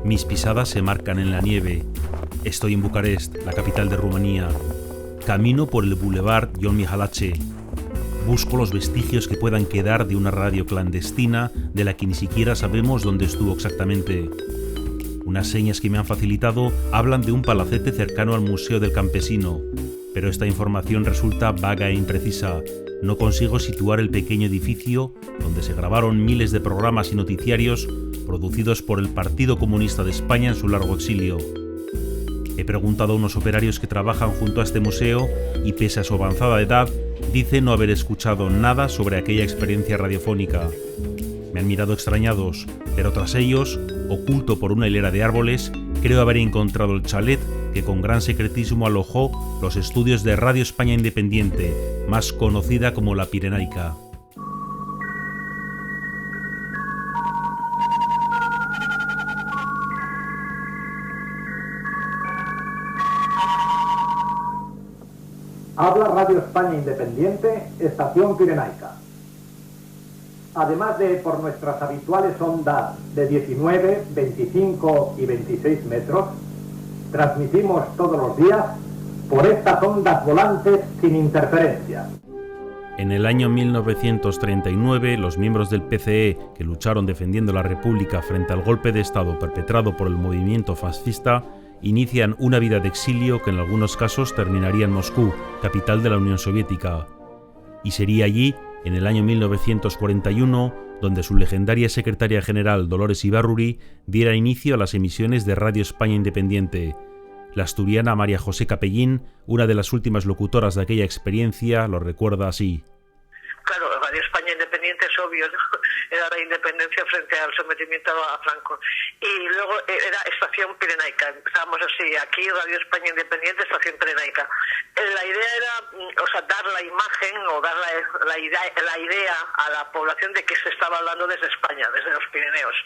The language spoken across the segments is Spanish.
Mis pisadas se marcan en la nieve. Estoy en Bucarest, la capital de Rumanía. Camino por el Boulevard Ion Mihalache. Busco los vestigios que puedan quedar de una radio clandestina de la que ni siquiera sabemos dónde estuvo exactamente. Unas señas que me han facilitado hablan de un palacete cercano al Museo del Campesino, pero esta información resulta vaga e imprecisa. No consigo situar el pequeño edificio donde se grabaron miles de programas y noticiarios producidos por el Partido Comunista de España en su largo exilio. He preguntado a unos operarios que trabajan junto a este museo y, pese a su avanzada edad, dicen no haber escuchado nada sobre aquella experiencia radiofónica. Me han mirado extrañados, pero tras ellos, oculto por una hilera de árboles, creo haber encontrado el chalet que con gran secretismo alojó los estudios de Radio España Independiente, más conocida como La Pirenaica. Habla Radio España Independiente, Estación Pirenaica. Además de por nuestras habituales ondas de 19, 25 y 26 metros, transmitimos todos los días por estas ondas volantes sin interferencia. En el año 1939, los miembros del PCE que lucharon defendiendo la República frente al golpe de Estado perpetrado por el movimiento fascista inician una vida de exilio que en algunos casos terminaría en Moscú, capital de la Unión Soviética. Y sería allí, en el año 1941, donde su legendaria secretaria general Dolores Ibárruri diera inicio a las emisiones de Radio España Independiente. La asturiana María José Capellín, una de las últimas locutoras de aquella experiencia, lo recuerda así. Claro, Radio España Independiente es obvio, ¿no? Era la independencia frente al sometimiento a Franco. Y luego era Estación Pirenaica. Estábamos así, aquí Radio España Independiente, Estación Pirenaica. La idea era, dar la imagen o dar la idea a la población de que se estaba hablando desde España, desde los Pirineos.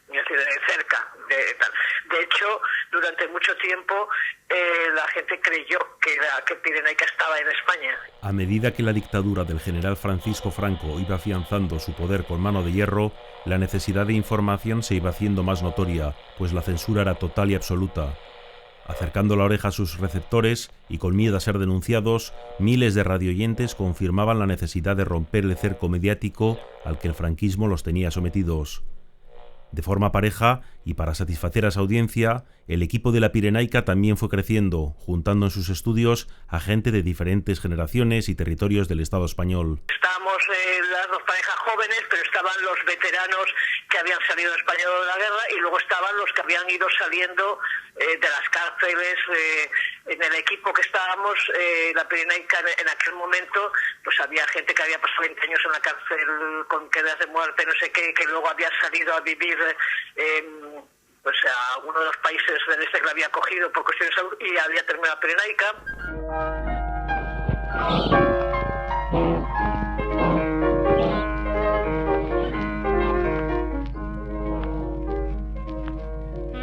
Es decir, de cerca, de hecho, durante mucho tiempo la gente creyó que Pirenaica estaba en España. A medida que la dictadura del general Francisco Franco iba afianzando su poder con mano de hierro, la necesidad de información se iba haciendo más notoria, pues la censura era total y absoluta. Acercando la oreja a sus receptores y con miedo a ser denunciados, miles de radioyentes confirmaban la necesidad de romper el cerco mediático al que el franquismo los tenía sometidos. De forma pareja, y para satisfacer a esa audiencia, el equipo de La Pirenaica también fue creciendo, juntando en sus estudios a gente de diferentes generaciones y territorios del Estado español. Estábamos las dos parejas jóvenes, pero estaban los veteranos que habían salido de España de la guerra y luego estaban los que habían ido saliendo de las cárceles. En el equipo que estábamos, La Pirenaica en aquel momento, pues había gente que había pasado 20 años en la cárcel con quedas de muerte, no sé qué, que luego había salido a vivir a uno de los países del este que la había acogido por cuestiones de salud y había terminado La Pirenaica.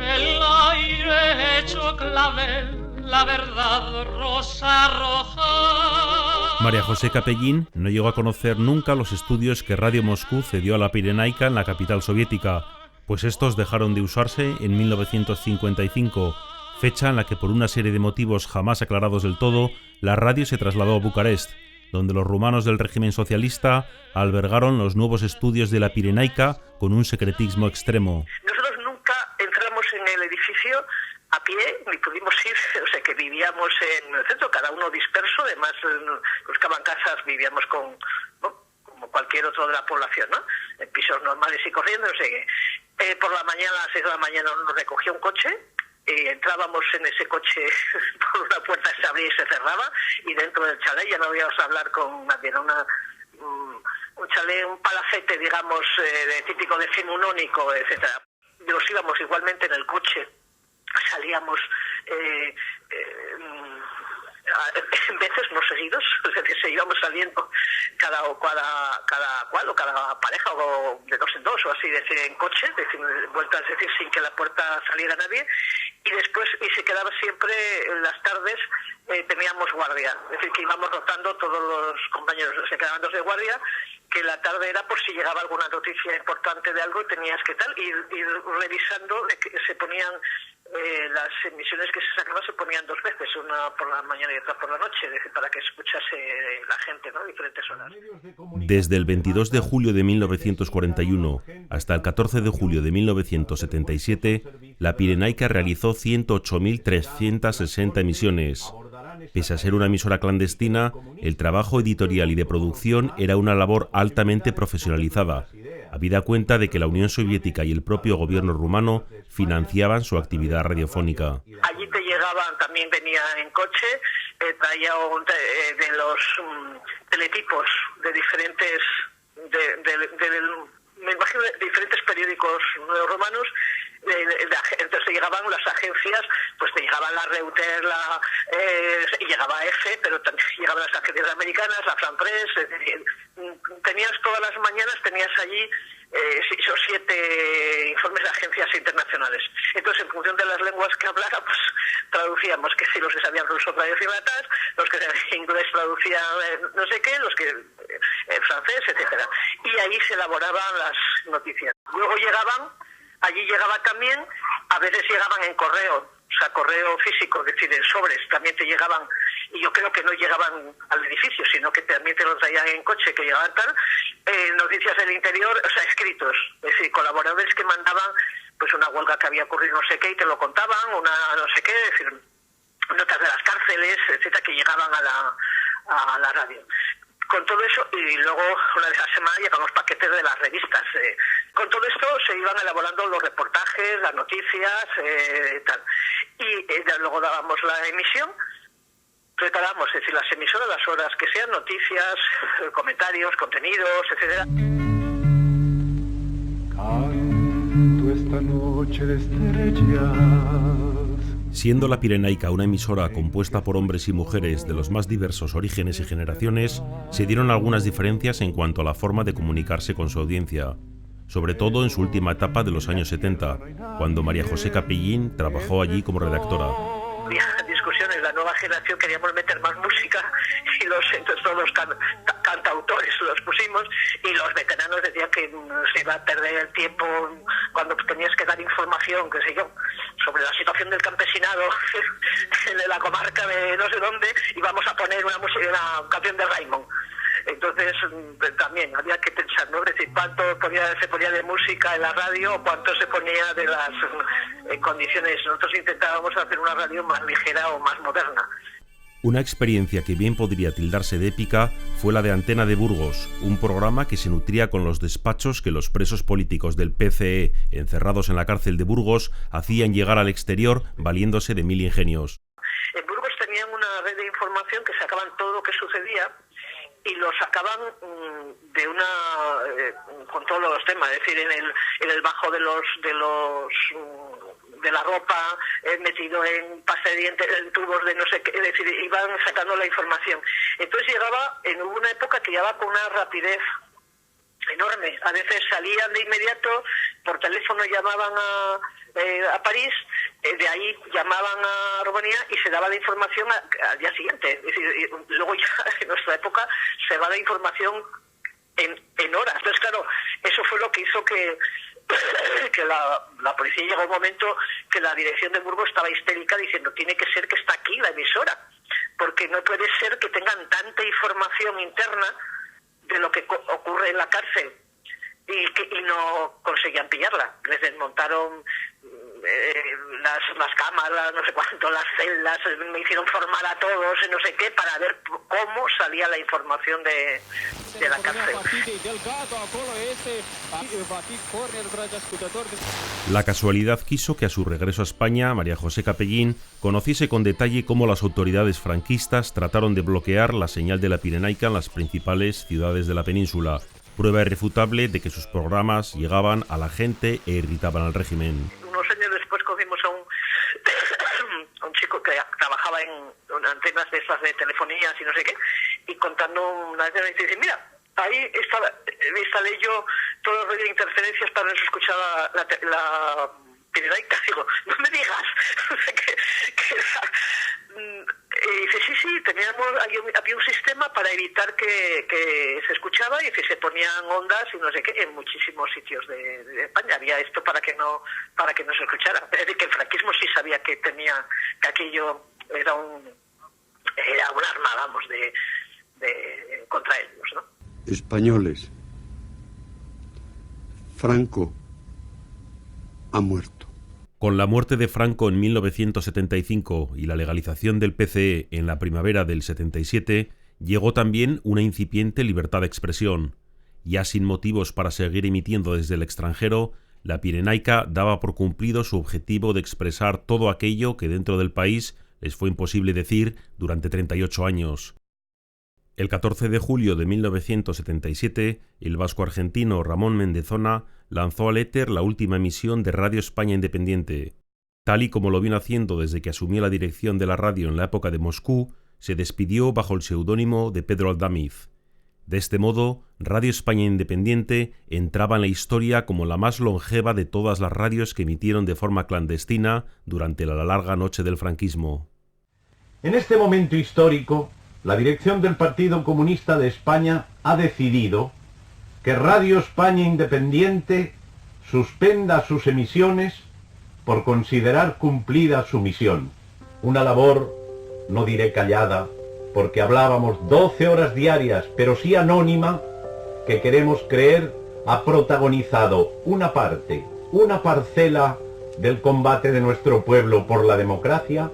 El aire hecho clavel, la verdad rosa roja. María José Capellín no llegó a conocer nunca los estudios que Radio Moscú cedió a La Pirenaica en la capital soviética, pues estos dejaron de usarse en 1955, fecha en la que por una serie de motivos jamás aclarados del todo, la radio se trasladó a Bucarest, donde los rumanos del régimen socialista albergaron los nuevos estudios de La Pirenaica con un secretismo extremo. Nosotros nunca entramos en el edificio a pie, ni pudimos ir, que vivíamos en el centro, cada uno disperso, además buscaban casas, vivíamos como cualquier otro de la población, ¿no? En pisos normales y corriendo, por la mañana, a las 6 de la mañana nos recogía un coche, y entrábamos en ese coche por una puerta que se abría y se cerraba, y dentro del chalet ya no íbamos a hablar con nadie, era un chalet, un palacete, digamos, típico decimonónico, etcétera. Nos íbamos igualmente en el coche, salíamos en veces no seguidos, es decir, se íbamos saliendo cada cual o cada pareja o de dos en dos o así, decir, en coche, decir, vueltas, es decir, sin que la puerta saliera nadie, y después se quedaba siempre en las tardes, teníamos guardia, es decir, que íbamos rotando, todos los compañeros se quedaban dos de guardia, que la tarde era por si llegaba alguna noticia importante de algo y tenías que tal, ir revisando, que se ponían las emisiones que se sacaban, se ponían dos veces, una por la mañana y otra por la noche, es decir, para que escuchase la gente, ¿no?, diferentes horas. Desde el 22 de julio de 1941 hasta el 14 de julio de 1977, la Pirenaica realizó 108.360 emisiones. Pese a ser una emisora clandestina, el trabajo editorial y de producción era una labor altamente profesionalizada, habida cuenta de que la Unión Soviética y el propio gobierno rumano financiaban su actividad radiofónica. Allí te llegaban, también venía en coche, traía de los teletipos de diferentes, me imagino, de diferentes periódicos romanos. Entonces llegaban las agencias, pues te llegaban la Reuter, y llegaba EFE, pero también llegaban las agencias americanas, la France Press, tenías todas las mañanas, tenías allí 6 o 7 informes de agencias internacionales. Entonces, en función de las lenguas que habláramos, traducíamos, que si los que sabían ruso traducían latín, los que sabían inglés traducían no sé qué, los que francés, etcétera. Y ahí se elaboraban las noticias. Luego allí llegaba también, a veces llegaban en correo, o sea, correo físico, es decir, en sobres, también te llegaban, y yo creo que no llegaban al edificio, sino que también te los traían en coche, que llegaban tal, noticias del interior, o sea, escritos, es decir, colaboradores que mandaban pues una huelga que había ocurrido no sé qué y te lo contaban, una no sé qué, es decir, notas de las cárceles, etcétera, que llegaban a la radio. Con todo eso, y luego una vez a la semana llegamos paquetes de las revistas. Con todo esto se iban elaborando los reportajes, las noticias, tal. Y luego dábamos la emisión, preparábamos, es decir, las emisoras, las horas que sean, noticias, comentarios, contenidos, etcétera. Canto esta noche de estrellas. Siendo la Pirenaica una emisora compuesta por hombres y mujeres de los más diversos orígenes y generaciones, se dieron algunas diferencias en cuanto a la forma de comunicarse con su audiencia, sobre todo en su última etapa de los años 70, cuando María José Capellín trabajó allí como redactora. Había discusiones, la nueva generación queríamos meter más música y entonces todos los cantautores los pusimos, y los veteranos decían que se iba a perder el tiempo cuando tenías que dar información, qué sé yo, sobre la situación del campesinado en la comarca de no sé dónde, y vamos a poner una canción de Raymond. Entonces también había que pensar, ¿no? Es decir, cuánto se ponía de música en la radio o cuánto se ponía de las condiciones. Nosotros intentábamos hacer una radio más ligera o más moderna. Una experiencia que bien podría tildarse de épica fue la de Antena de Burgos, un programa que se nutría con los despachos que los presos políticos del PCE, encerrados en la cárcel de Burgos, hacían llegar al exterior valiéndose de mil ingenios. En Burgos tenían una red de información que sacaban todo lo que sucedía, y lo sacaban con todos los temas, es decir, en el bajo de la ropa, metido en pasta de dientes, en tubos de no sé qué, es decir, iban sacando la información. Entonces hubo una época que llegaba con una rapidez enorme. A veces salían de inmediato, por teléfono llamaban a París, de ahí llamaban a Rumanía y se daba la información al día siguiente. Es decir, luego ya en nuestra época se va la información en horas. Entonces, claro, eso fue lo que hizo que la policía llegó un momento que la dirección de Burgos estaba histérica diciendo: tiene que ser que está aquí la emisora, porque no puede ser que tengan tanta información interna de lo que ocurre en la cárcel y no conseguían pillarla. Les desmontaron las cámaras, no sé cuánto, las celdas, me hicieron formar a todos, no sé qué, para ver cómo salía la información de la cárcel. La casualidad quiso que a su regreso a España, María José Capellín conociese con detalle cómo las autoridades franquistas trataron de bloquear la señal de la Pirenaica en las principales ciudades de la península, prueba irrefutable de que sus programas llegaban a la gente e irritaban al régimen. Unos años después cogimos a un chico que trabajaba en antenas de esas de telefonías y no sé qué, y contando una vez dice: mira, ahí instalé yo todos los radios de interferencias para no se escuchaba la Pirenaica. Digo, no me digas. Y dice, sí, había un sistema para evitar que se escuchaba, y que se ponían ondas y no sé qué en muchísimos sitios de España. Había esto para que no se escuchara. Es decir, que el franquismo sí sabía que aquello era un arma, vamos, contra ellos, ¿no? Españoles, Franco ha muerto. Con la muerte de Franco en 1975 y la legalización del PCE en la primavera del 77, llegó también una incipiente libertad de expresión. Ya sin motivos para seguir emitiendo desde el extranjero, la Pirenaica daba por cumplido su objetivo de expresar todo aquello que dentro del país les fue imposible decir durante 38 años. El 14 de julio de 1977, el vasco-argentino Ramón Mendezona lanzó al éter la última emisión de Radio España Independiente. Tal y como lo vino haciendo desde que asumió la dirección de la radio en la época de Moscú, se despidió bajo el seudónimo de Pedro Aldamiz. De este modo, Radio España Independiente entraba en la historia como la más longeva de todas las radios que emitieron de forma clandestina durante la larga noche del franquismo. En este momento histórico, la dirección del Partido Comunista de España ha decidido que Radio España Independiente suspenda sus emisiones por considerar cumplida su misión. Una labor, no diré callada, porque hablábamos 12 horas diarias, pero sí anónima, que queremos creer ha protagonizado una parcela del combate de nuestro pueblo por la democracia,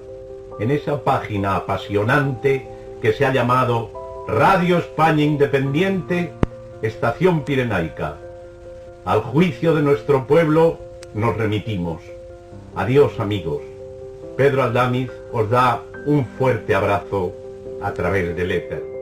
en esa página apasionante que se ha llamado Radio España Independiente, Estación Pirenaica. Al juicio de nuestro pueblo nos remitimos. Adiós, amigos. Pedro Aldamiz os da un fuerte abrazo a través del éter.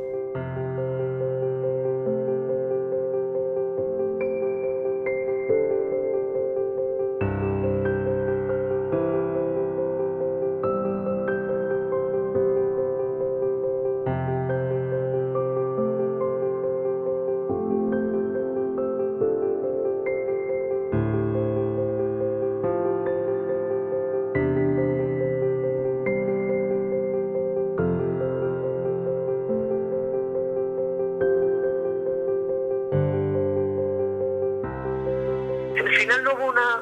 Al final no hubo una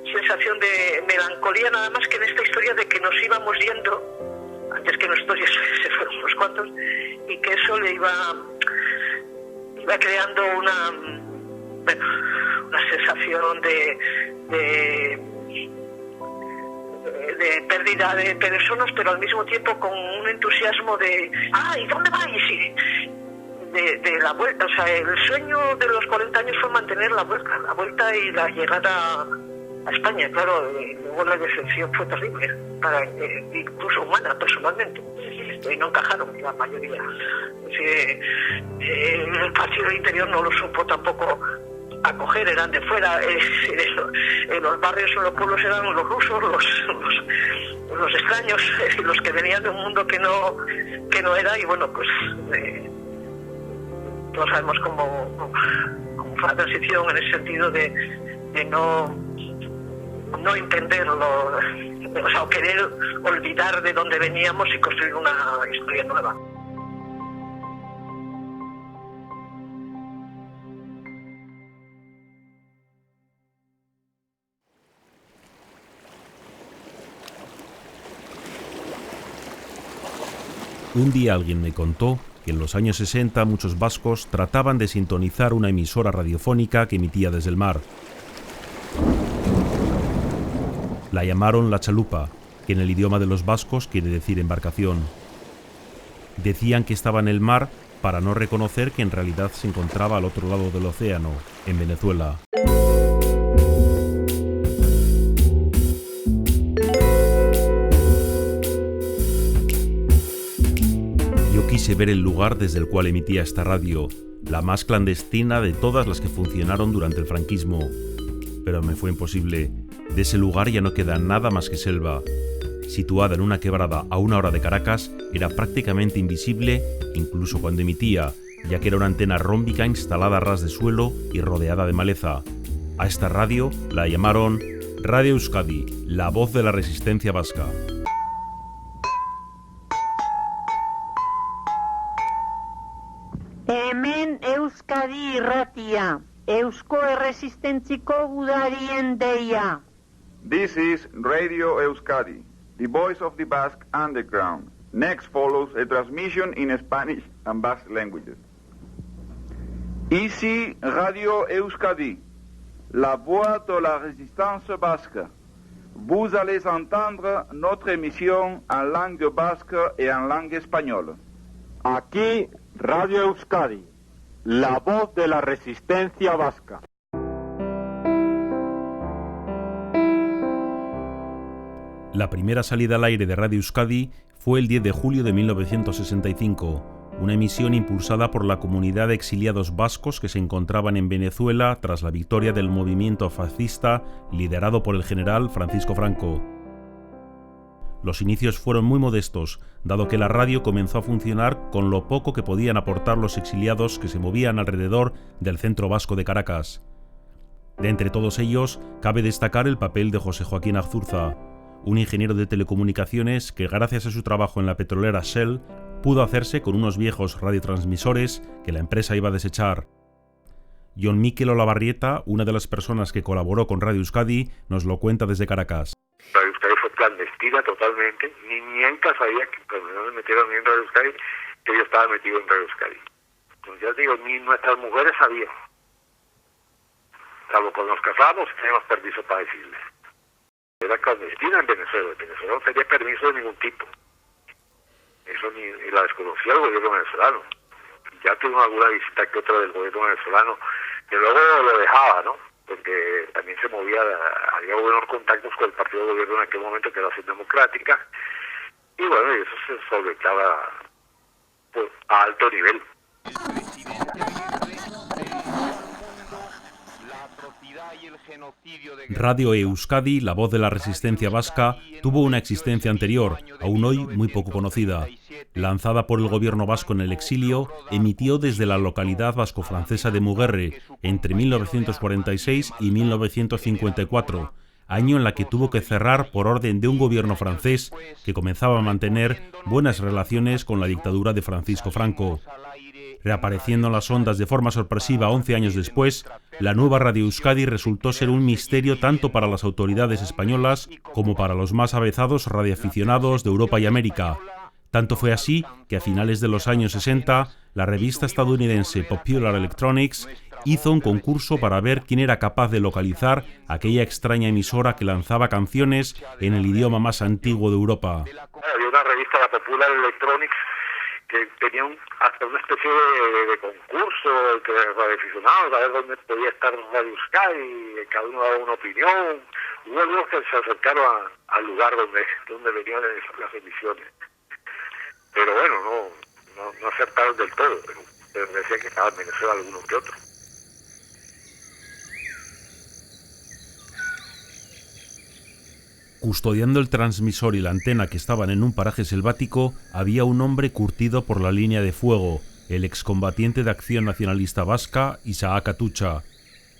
sensación de melancolía, nada más que en esta historia de que nos íbamos yendo, antes que nosotros ya se fueron unos cuantos, y que eso le iba creando una sensación de pérdida de personas, pero al mismo tiempo con un entusiasmo de ¿y dónde vais? De la vuelta. O sea, el sueño de los 40 años fue mantener la vuelta y la llegada a España. Claro, luego la decepción fue terrible, incluso humana, personalmente. No encajaron la mayoría. El partido del interior no lo supo tampoco acoger, eran de fuera. En los barrios o los pueblos eran los rusos, los extraños, los que venían de un mundo que no era, y bueno, pues todos sabemos cómo fue la transición en el sentido de no entenderlo, o sea, querer olvidar de dónde veníamos y construir una historia nueva. Un día alguien me contó que en los años 60 muchos vascos trataban de sintonizar una emisora radiofónica que emitía desde el mar. La llamaron La Chalupa, que en el idioma de los vascos quiere decir embarcación. Decían que estaba en el mar para no reconocer que en realidad se encontraba al otro lado del océano, en Venezuela. Quise ver el lugar desde el cual emitía esta radio, la más clandestina de todas las que funcionaron durante el franquismo. Pero me fue imposible. De ese lugar ya no queda nada más que selva. Situada en una quebrada a 1 hora de Caracas, era prácticamente invisible incluso cuando emitía, ya que era una antena rómbica instalada a ras de suelo y rodeada de maleza. A esta radio la llamaron Radio Euskadi, la voz de la resistencia vasca. Hemen Euskadi irratia, Eusko Erresistentziko gudarien deia. This is Radio Euskadi, the voice of the Basque underground. Next follows a transmission in Spanish and Basque languages. Ici Radio Euskadi, la voix de la résistance basque. Vous allez entendre notre émission en langue basque et en langue espagnole. Aquí Radio Euskadi, la voz de la resistencia vasca. La primera salida al aire de Radio Euskadi fue el 10 de julio de 1965, una emisión impulsada por la comunidad de exiliados vascos que se encontraban en Venezuela tras la victoria del movimiento fascista liderado por el general Francisco Franco. Los inicios fueron muy modestos, dado que la radio comenzó a funcionar con lo poco que podían aportar los exiliados que se movían alrededor del centro vasco de Caracas. De entre todos ellos, cabe destacar el papel de José Joaquín Azurza, un ingeniero de telecomunicaciones que gracias a su trabajo en la petrolera Shell pudo hacerse con unos viejos radiotransmisores que la empresa iba a desechar. Jon Mikel Olavarrieta, una de las personas que colaboró con Radio Euskadi, nos lo cuenta desde Caracas. Radio Euskadi fue clandestina totalmente, ni Nienca sabía que cuando no me metieron en Radio Euskadi, que yo estaba metido en Radio Euskadi. Entonces ya digo, ni nuestras mujeres sabían. Salvo cuando nos casábamos teníamos permiso para decirles. Era clandestina en Venezuela. En Venezuela no tenía permiso de ningún tipo. Eso ni la desconocía el gobierno venezolano. Ya tuve alguna visita que otra del gobierno venezolano, que luego lo dejaba, ¿no? Porque también se movía, había buenos contactos con el partido de gobierno en aquel momento, que era Acción Democrática, y bueno, eso se solventaba pues, a alto nivel. Radio Euskadi, la voz de la resistencia vasca, tuvo una existencia anterior, aún hoy muy poco conocida. Lanzada por el gobierno vasco en el exilio, emitió desde la localidad vasco-francesa de Muguerre entre 1946 y 1954, año en la que tuvo que cerrar por orden de un gobierno francés que comenzaba a mantener buenas relaciones con la dictadura de Francisco Franco. Reapareciendo en las ondas de forma sorpresiva 11 años después, la nueva Radio Euskadi resultó ser un misterio tanto para las autoridades españolas como para los más avezados radioaficionados de Europa y América. Tanto fue así que a finales de los años 60, la revista estadounidense Popular Electronics hizo un concurso para ver quién era capaz de localizar aquella extraña emisora que lanzaba canciones en el idioma más antiguo de Europa. Había una revista, la Popular Electronics, que tenía hasta una especie de concurso entre radioaficionados, a ver dónde podía estar Radio Euskadi, cada uno daba una opinión. Hubo algunos que se acercaron al lugar donde venían las emisiones. Pero bueno, no acertaron del todo, pero decían que estaba en Venezuela alguno que otro. Custodiando el transmisor y la antena que estaban en un paraje selvático, había un hombre curtido por la línea de fuego, el excombatiente de Acción Nacionalista Vasca, Isaac Atutxa.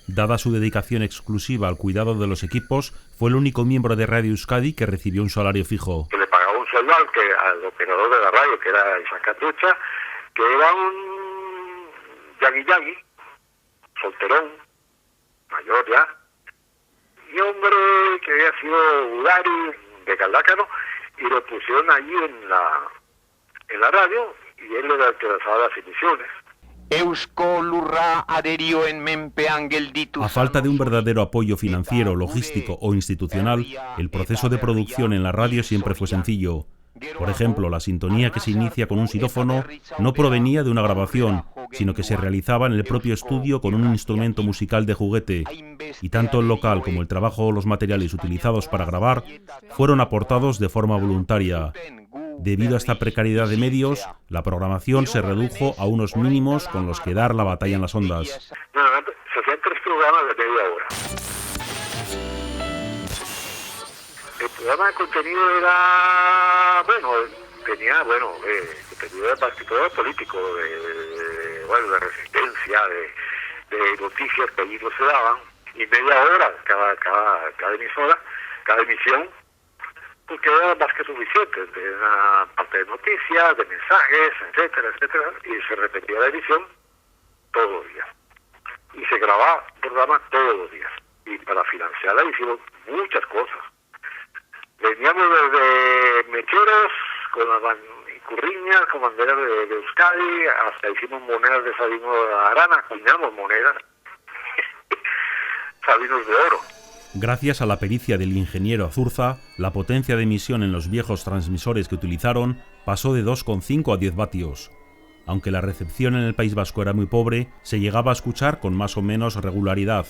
Dada su dedicación exclusiva al cuidado de los equipos, fue el único miembro de Radio Euskadi que recibió un salario fijo. Que le pagaba un sueldo al operador de la radio, que era Isaac Atutxa, que era un yagui, solterón, mayor ya, y hombre que había sido Udari de Caldácano, y lo pusieron allí en la radio, y él era el que lanzaba las emisiones. A falta de un verdadero apoyo financiero, logístico o institucional, el proceso de producción en la radio siempre fue sencillo. Por ejemplo, la sintonía que se inicia con un xilófono no provenía de una grabación, sino que se realizaba en el propio estudio con un instrumento musical de juguete, y tanto el local como el trabajo o los materiales utilizados para grabar fueron aportados de forma voluntaria. Debido a esta precariedad de medios, la programación se redujo a unos mínimos con los que dar la batalla en las ondas. Se hacían 3 programas de media hora. El programa de contenido era, tenía contenido de partido político, de resistencia, de noticias que allí no se daban, y media hora cada emisora, cada emisión, porque era más que suficiente, de una parte de noticias, de mensajes, etcétera, etcétera, y se repetía la emisión todos los días. Y se grababa un programa todos los días. Y para financiarla hicimos muchas cosas. Veníamos desde mecheros, con las curriñas, con banderas de Euskadi, hasta hicimos monedas de Sabino de Arana, acuñamos monedas, Sabinos de oro. Gracias a la pericia del ingeniero Azurza, la potencia de emisión en los viejos transmisores que utilizaron pasó de 2,5 a 10 vatios. Aunque la recepción en el País Vasco era muy pobre, se llegaba a escuchar con más o menos regularidad.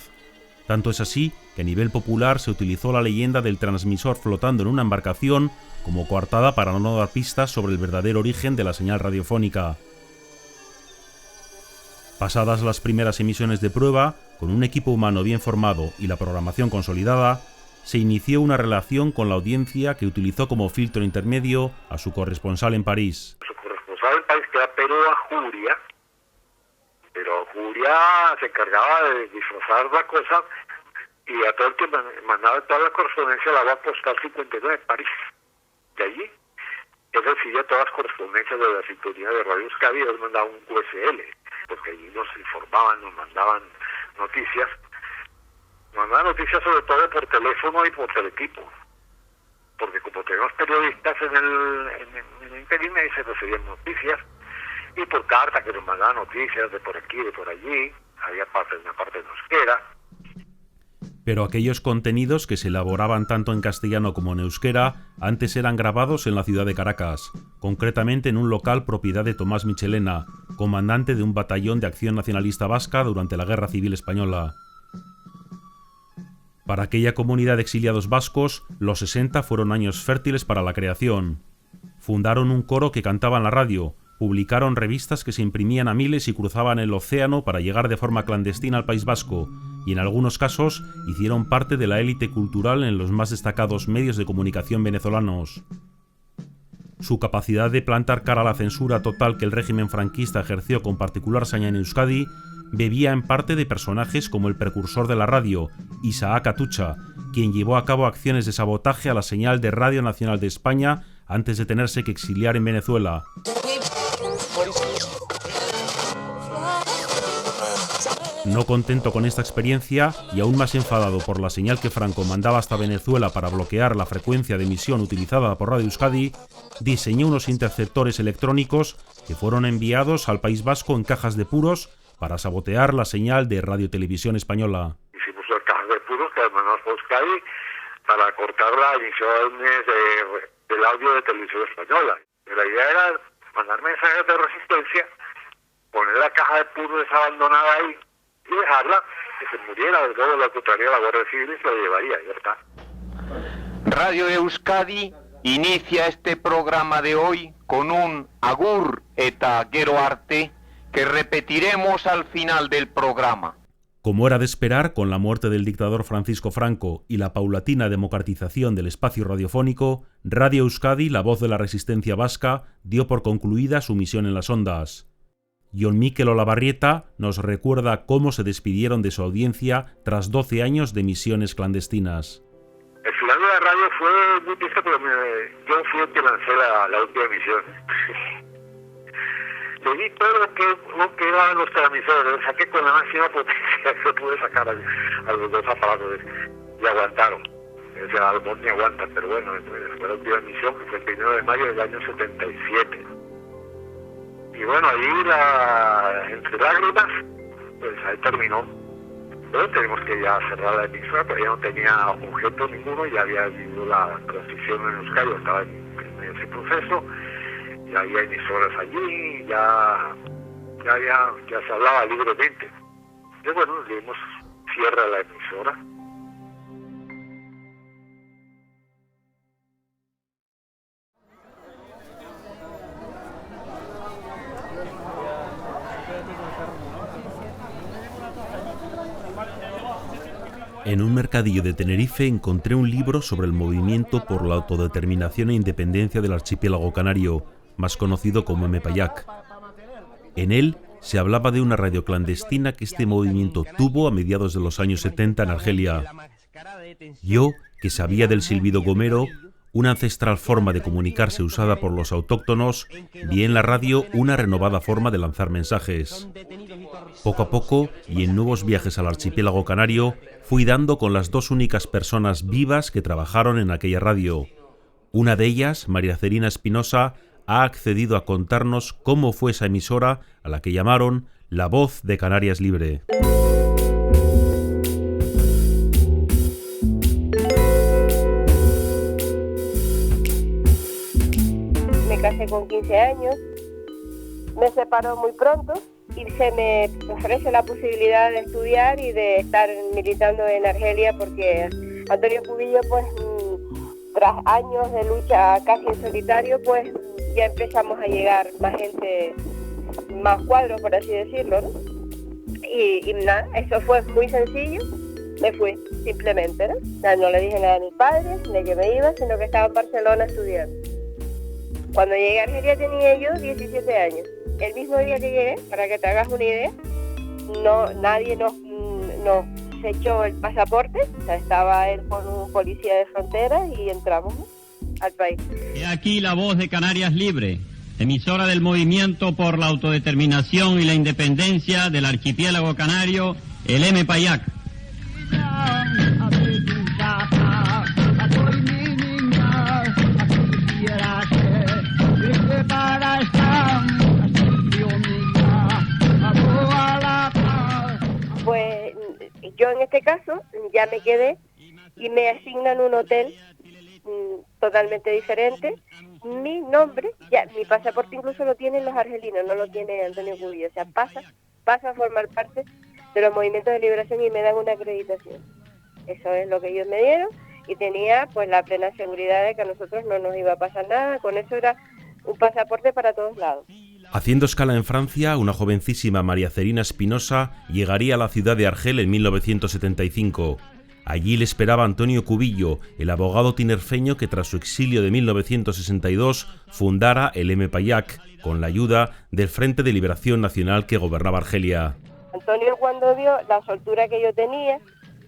Tanto es así que a nivel popular se utilizó la leyenda del transmisor flotando en una embarcación como coartada para no dar pistas sobre el verdadero origen de la señal radiofónica. Pasadas las primeras emisiones de prueba, con un equipo humano bien formado y la programación consolidada, se inició una relación con la audiencia que utilizó como filtro intermedio a su corresponsal en París. Su corresponsal en París, que era Pedro Ajuria, pero Juria se encargaba de disfrazar la cosa y a todo el que mandaba toda la correspondencia la voz postal 59 en París. De allí, él recibía todas las correspondencias de la sintonía de Radio Euskadi y él mandaba un QSL, porque allí nos informaban, nos mandaban noticias. Nos mandaban noticias sobre todo por teléfono y por teletipo, porque como tenemos periodistas en el internet se recibían noticias, y por carta que nos mandaban noticias de por aquí, de por allí, había una parte en euskera. Pero aquellos contenidos que se elaboraban tanto en castellano como en euskera antes eran grabados en la ciudad de Caracas, concretamente en un local propiedad de Tomás Michelena, comandante de un batallón de acción nacionalista vasca durante la Guerra Civil Española. Para aquella comunidad de exiliados vascos, los 60 fueron años fértiles para la creación. Fundaron un coro que cantaba en la radio, publicaron revistas que se imprimían a miles y cruzaban el océano para llegar de forma clandestina al País Vasco, y en algunos casos hicieron parte de la élite cultural en los más destacados medios de comunicación venezolanos. Su capacidad de plantar cara a la censura total que el régimen franquista ejerció con particular saña en Euskadi bebía en parte de personajes como el precursor de la radio, Isaac Atucha, quien llevó a cabo acciones de sabotaje a la señal de Radio Nacional de España antes de tenerse que exiliar en Venezuela. No contento con esta experiencia y aún más enfadado por la señal que Franco mandaba hasta Venezuela para bloquear la frecuencia de emisión utilizada por Radio Euskadi, diseñó unos interceptores electrónicos que fueron enviados al País Vasco en cajas de puros para sabotear la señal de Radio Televisión Española. Hicimos las cajas de puros que mandamos por Euskadi para cortar las emisiones del audio de Televisión Española. La idea era mandar mensajes de resistencia, poner la caja de puros abandonada ahí y dejarla que se muriera, luego la encontraría la Guardia Civil y se la llevaría, y ya está. Radio Euskadi inicia este programa de hoy con un agur eta gero arte que repetiremos al final del programa. Como era de esperar, con la muerte del dictador Francisco Franco y la paulatina democratización del espacio radiofónico, Radio Euskadi, la voz de la resistencia vasca, dio por concluida su misión en las ondas. Jon Mikel Olabarrieta nos recuerda cómo se despidieron de su audiencia tras 12 años de emisiones clandestinas. El final de la radio fue muy triste, pero yo fui el que lancé la última emisión. Le di todo lo que era nuestra emisora, lo saqué con la máxima potencia que se pude sacar a los dos aparatos y aguantaron. O sea, algunos ni aguantan, pero bueno, fue la última emisión que fue el 1 de mayo del año 77. Y bueno, ahí entre lágrimas, pues ahí terminó. Pero tenemos que ya cerrar la emisora, pero ya no tenía objeto ninguno, ya había habido la transición en Euskadi, estaba en ese proceso, ya había emisoras allí, ya se hablaba libremente. Y bueno, le dimos cierre a la emisora. En un mercadillo de Tenerife encontré un libro sobre el movimiento por la autodeterminación e independencia del archipiélago canario, más conocido como Mepayac. En él se hablaba de una radio clandestina que este movimiento tuvo a mediados de los años 70 en Argelia. Yo, que sabía del silbido gomero, una ancestral forma de comunicarse usada por los autóctonos, vi en la radio una renovada forma de lanzar mensajes. Poco a poco, y en nuevos viajes al archipiélago canario, fui dando con las dos únicas personas vivas que trabajaron en aquella radio. Una de ellas, María Cerina Espinosa, ha accedido a contarnos cómo fue esa emisora a la que llamaron La Voz de Canarias Libre. Me casé con 15 años, me separó muy pronto y se me ofrece la posibilidad de estudiar y de estar militando en Argelia porque Antonio Cubillo, pues tras años de lucha casi en solitario, pues ya empezamos a llegar más gente, más cuadros, por así decirlo, ¿no? Y nada, eso fue muy sencillo, me fui, simplemente, ¿no? O sea, no le dije nada a mis padres, de que me iba, sino que estaba en Barcelona estudiando. Cuando llegué a Argelia tenía yo 17 años. El mismo día que llegué, para que te hagas una idea, nadie nos echó el pasaporte, o sea, estaba él con un policía de frontera y entramos, ¿no?, al país. He aquí la Voz de Canarias Libre, emisora del movimiento por la autodeterminación y la independencia del archipiélago canario, el M-Payac. Pues yo en este caso ya me quedé y me asignan un hotel totalmente diferente. Mi nombre, ya mi pasaporte incluso lo tienen los argelinos, no lo tiene Antonio Cubillo, o sea, pasa a formar parte de los movimientos de liberación y me dan una acreditación. Eso es lo que ellos me dieron y tenía pues la plena seguridad de que a nosotros no nos iba a pasar nada. Con eso era un pasaporte para todos lados. Haciendo escala en Francia, una jovencísima María Cerina Espinosa llegaría a la ciudad de Argel en 1975. Allí le esperaba Antonio Cubillo, el abogado tinerfeño que tras su exilio de 1962 fundara el M-Payac, con la ayuda del Frente de Liberación Nacional que gobernaba Argelia. Antonio, cuando vio la soltura que yo tenía,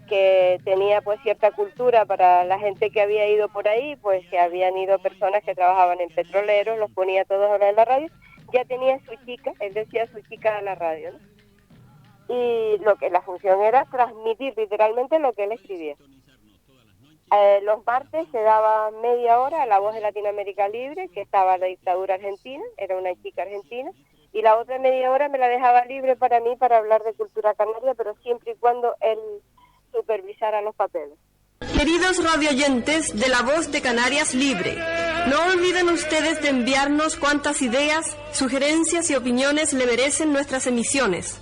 que tenía pues cierta cultura para la gente que había ido por ahí, pues que habían ido personas que trabajaban en petroleros, los ponía todos a hablar en la radio, ya tenía su chica, él decía su chica a la radio, ¿no? Y lo que la función era transmitir literalmente lo que él escribía. Los martes se daba media hora a La Voz de Latinoamérica Libre, que estaba la dictadura argentina, era una chica argentina, y la otra media hora me la dejaba libre para mí para hablar de cultura canaria, pero siempre y cuando él supervisara los papeles. Queridos radioyentes de La Voz de Canarias Libre, no olviden ustedes de enviarnos cuantas ideas, sugerencias y opiniones le merecen nuestras emisiones.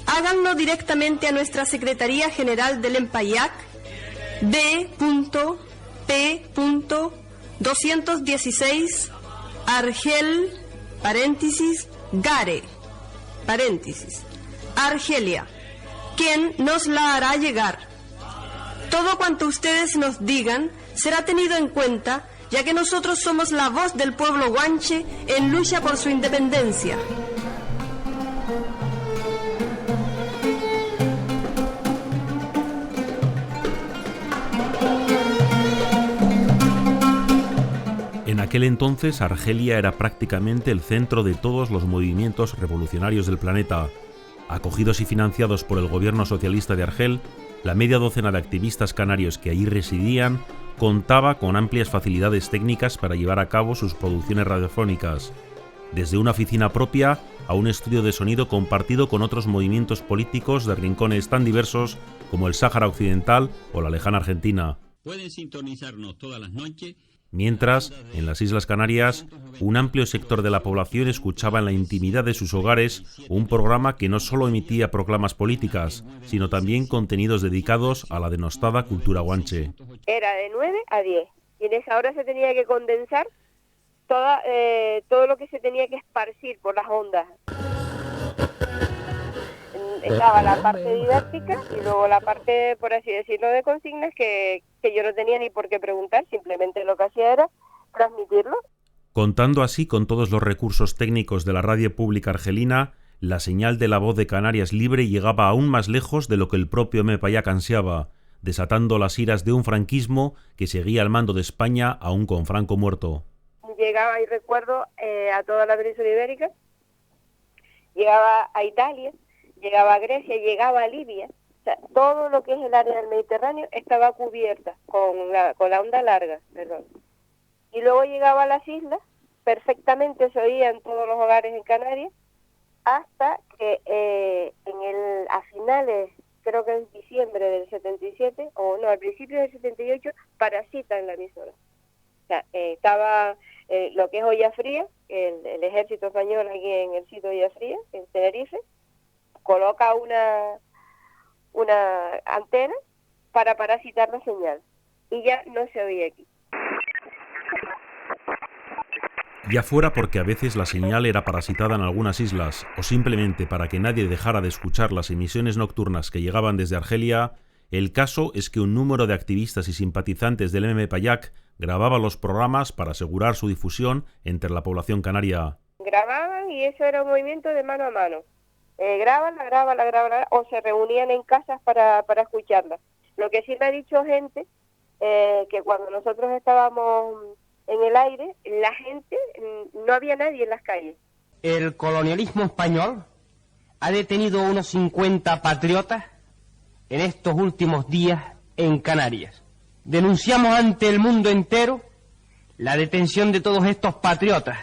Háganlo directamente a nuestra Secretaría General del M-Payac, D.P.216, Argel, Gare, Argelia, quien nos la hará llegar. Todo cuanto ustedes nos digan será tenido en cuenta, ya que nosotros somos la voz del pueblo guanche en lucha por su independencia. En aquel entonces, Argelia era prácticamente el centro de todos los movimientos revolucionarios del planeta. Acogidos y financiados por el gobierno socialista de Argel, la media docena de activistas canarios que allí residían contaba con amplias facilidades técnicas para llevar a cabo sus producciones radiofónicas, desde una oficina propia a un estudio de sonido compartido con otros movimientos políticos de rincones tan diversos como el Sáhara Occidental o la lejana Argentina. Pueden sintonizarnos todas las noches. Mientras, en las Islas Canarias, un amplio sector de la población escuchaba en la intimidad de sus hogares un programa que no solo emitía proclamas políticas, sino también contenidos dedicados a la denostada cultura guanche. Era de 9 a 10, y en esa hora se tenía que condensar todo lo que se tenía que esparcir por las ondas. Estaba la parte didáctica y luego la parte, por así decirlo, de consignas que yo no tenía ni por qué preguntar, simplemente lo que hacía era transmitirlo. Contando así con todos los recursos técnicos de la radio pública argelina, la señal de la voz de Canarias Libre llegaba aún más lejos de lo que el propio M. Payák ansiaba, desatando las iras de un franquismo que seguía al mando de España aún con Franco muerto. Llegaba, y recuerdo, a toda la península ibérica, llegaba a Italia, llegaba a Grecia, llegaba a Libia. O sea, todo lo que es el área del Mediterráneo estaba cubierta con la onda larga, perdón. Y luego llegaba a las islas, perfectamente se oía en todos los hogares en Canarias, hasta que a finales, creo que en diciembre del 77, o no, al principio del 78, parasita en la emisora. O sea, estaba lo que es Olla Fría, el ejército español aquí en el sitio de Olla Fría, en Tenerife, coloca una antena para parasitar la señal, y ya no se oía aquí. Ya fuera porque a veces la señal era parasitada en algunas islas, o simplemente para que nadie dejara de escuchar las emisiones nocturnas que llegaban desde Argelia, el caso es que un número de activistas y simpatizantes del M. Payák grababa los programas para asegurar su difusión entre la población canaria. Grababan, y eso era un movimiento de mano a mano. Graban, o se reunían en casas para escucharla. Lo que sí me ha dicho gente, que cuando nosotros estábamos en el aire, la gente, no había nadie en las calles. El colonialismo español ha detenido unos 50 patriotas en estos últimos días en Canarias. Denunciamos ante el mundo entero la detención de todos estos patriotas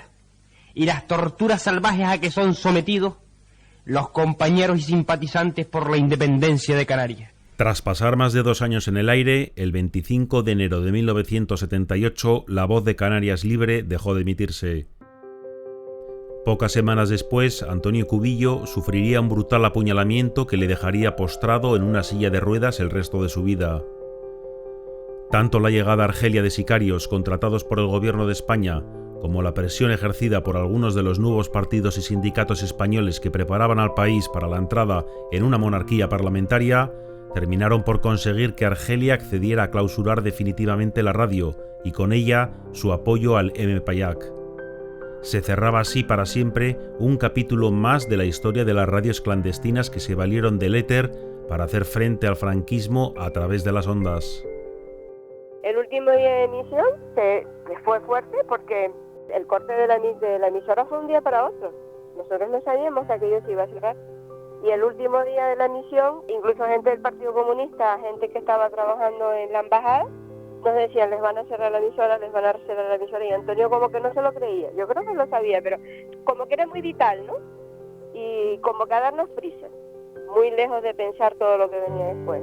y las torturas salvajes a que son sometidos los compañeros y simpatizantes por la independencia de Canarias. Tras pasar más de 2 años en el aire, el 25 de enero de 1978, la voz de Canarias Libre dejó de emitirse. Pocas semanas después, Antonio Cubillo sufriría un brutal apuñalamiento que le dejaría postrado en una silla de ruedas el resto de su vida. Tanto la llegada a Argelia de sicarios contratados por el gobierno de España, como la presión ejercida por algunos de los nuevos partidos y sindicatos españoles que preparaban al país para la entrada en una monarquía parlamentaria, terminaron por conseguir que Argelia accediera a clausurar definitivamente la radio y con ella su apoyo al M. Payák. Se cerraba así para siempre un capítulo más de la historia de las radios clandestinas que se valieron del éter para hacer frente al franquismo a través de las ondas. El último día de emisión que fue fuerte porque el corte de la emisora fue un día para otro. Nosotros no sabíamos que aquello se iba a cerrar. Y el último día de la emisión, incluso gente del Partido Comunista, gente que estaba trabajando en la embajada, nos decían, les van a cerrar la emisora, y Antonio como que no se lo creía. Yo creo que lo sabía, pero como que era muy vital, ¿no? Y como que a darnos prisa, muy lejos de pensar todo lo que venía después.